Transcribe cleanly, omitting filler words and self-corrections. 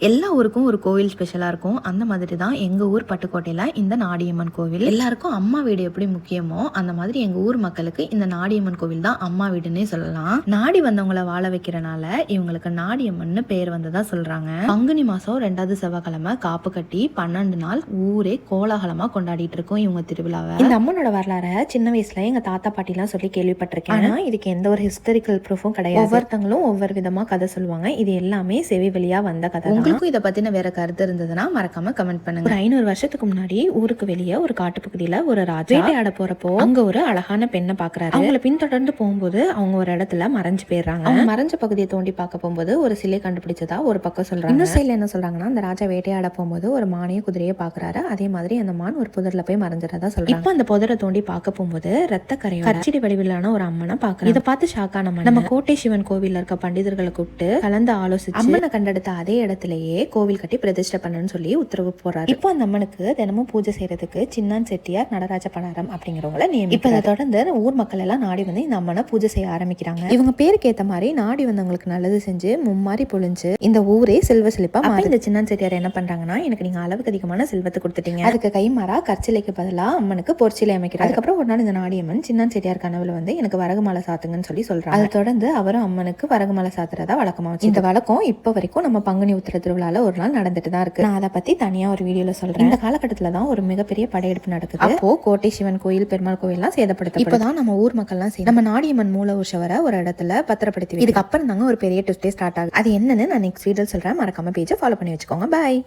எல்லா ஊருக்கும் ஒரு கோவில் ஸ்பெஷலாக இருக்கும். அந்த மாதிரி தான் எங்கள் ஊர் பட்டுக்கோட்டையில் இந்த நாடியம்மன் கோவில். எல்லாருக்கும் அம்மா வீடு எப்படி முக்கியமோ அந்த மாதிரி எங்கள் ஊர் மக்களுக்கு இந்த நாடியம்மன் கோவில் தான் அம்மா வீடுன்னே சொல்லலாம். நாடி வந்தவங்கள வாழ வைக்கிறனால இவங்களுக்கு நாடியம்மன் பேர் வந்ததா சொல்றாங்க. பங்குனி மாசம் 2வது செவ்வாய்க்கிழமை காப்பு கட்டி 12 நாள் ஊரே கோலாகலமா கொண்டாடிட்டு இருக்கோம் இவங்க திருவிழாவை. இந்த அம்மனோட வரலாற சின்ன வயசுல எங்க தாத்தா பாட்டி எல்லாம் சொல்லி கேள்விப்பட்டிருக்கேன். ஆனா இதுக்கு எந்த ஒரு ஹிஸ்டாரிக்கல் ப்ரூஃபும் கிடையாது. ஒவ்வொருத்தங்களும் ஒவ்வொரு விதமா கதை சொல்லுவாங்க. இது எல்லாமே செவி வழியா வந்த கதை. உங்களுக்கும் இதை பத்தின வேற கருத்து இருந்ததுன்னா மறக்காம கமெண்ட் பண்ணுங்க. ஒரு 500 வருஷத்துக்கு முன்னாடி ஊருக்கு வெளியே ஒரு காட்டுப்பகுதியில ஒரு ராஜா வேட்டையாட போறப்போ அங்க ஒரு அழகான பெண்ணை பாக்குறாரு. அவங்களை பின்தொடர்ந்து போகும்போது அவங்க ஒரு இடத்துல மறைஞ்சு போயிடுறாங்க. அவங்க மறைஞ்ச பகுதியை தோண்டி பார்க்க போகும்போது ஒரு சிலை கண்டுபிடிச்சதா ஒரு பக்கம் சொல்றாங்க. இன்னும் சைடுல என்ன சொல்றாங்கன்னா, அந்த ராஜா வேட்டையாட போகும்போது ஒரு மானைய குதிரையை பாக்குறாரு. அதே மாதிரி அந்த மான் ஒரு புதர்ல போய் மறைஞ்சிடறதா சொல்றாங்க. இப்ப அந்த புதரை தோண்டி பார்க்க போகும்போது ரத்த கரையோட கச்சிடி வடிவிலான ஒரு அம்மனை பாக்குறாங்க. இதை பார்த்து ஷாக்கான நம்ம கோட்டை சிவன் கோவில்ல இருக்க பண்டிதர்களை கூப்பிட்டு கலந்து ஆலோசிச்சு அம்மனை கண்டெடுத்த அதே இடத்திலேயே கோவில் கட்டி பிரதிஷ்டை பண்ணணும்னு சொல்லி உத்தரவு போறாரு. இப்போ அந்த அம்மனுக்கு தினமும் பூஜை செய்யறதுக்கு சின்னான் செட்டியார், நடராஜ பணாரம் அப்படிங்கிறவங்கள நியமிக்கிறார். இப்ப அதை தொடர்ந்து ஊர் மக்கள் எல்லாம் நாடி வந்து இந்த அம்மனை பூஜை செய்ய ஆரம்பிக்கிறாங்க. இவங்க பேருக்கு ஏத்த மாதிரி நாடி வந்தவங்களுக்கு நல்லது செஞ்சு மும்மாரி பொழிஞ்சு இந்த ஊரே செல்வ செழிப்பா மாறி. இந்த சின்னான் செட்டியார் என்ன பண்றாங்கன்னா, எனக்கு நீங்க அளவுக்கு அதிகமான செல்வத்தை கொடுத்துட்டீங்க, அதுக்கு கைமாறா கற்சிலைக்கு பதிலா அம்மனுக்கு பொற்சிலை அமைக்கிறார். அதுக்கப்புறம் ஒரு நாள் இந்த நாடியம்மன் சின்னான் செட்டியார் கனவுல வந்து எனக்கு வரகு மாலை சாத்துங்கன்னு சொல்லி சொல்றாங்க. அதை தொடர்ந்து அவரும் அம்மனுக்கு வரகு மாலை சாத்துறதா வழக்கமா வச்சு இந்த வழக்கம் இப்ப வரைக்கும் நம்ம பங்குனி உத்திர திருவிழால ஒரு நாள் நடந்துட்டு தான் இருக்கு. நான் அதை பத்தி தனியா ஒரு வீடியோல சொல்றேன். இந்த காலகட்டத்துல தான் ஒரு மிகப்பெரிய படையெடுப்பு நடக்குது. அப்போ கோட்டை சிவன் கோயில், பெருமாள் கோயில் எல்லாம் சேதப்படுத்த. இப்பதான் நம்ம ஊர் மக்கள் எல்லாம் நம்ம நாடியம்மன் மூல உற்சவரை ஒரு இடத்துல பத்திரப்படுத்தி இதுக்கு அப்புறம் தாங்க ஒரு பெரிய ட்விஸ்டே ஸ்டார்ட் ஆகுது. அது என்னன்னு நான் நெக்ஸ்ட் வீடியோ சொல்றேன். மறக்காம பேஜை ஃபாலோ பண்ணி வச்சுக்கோங்க. பாய்.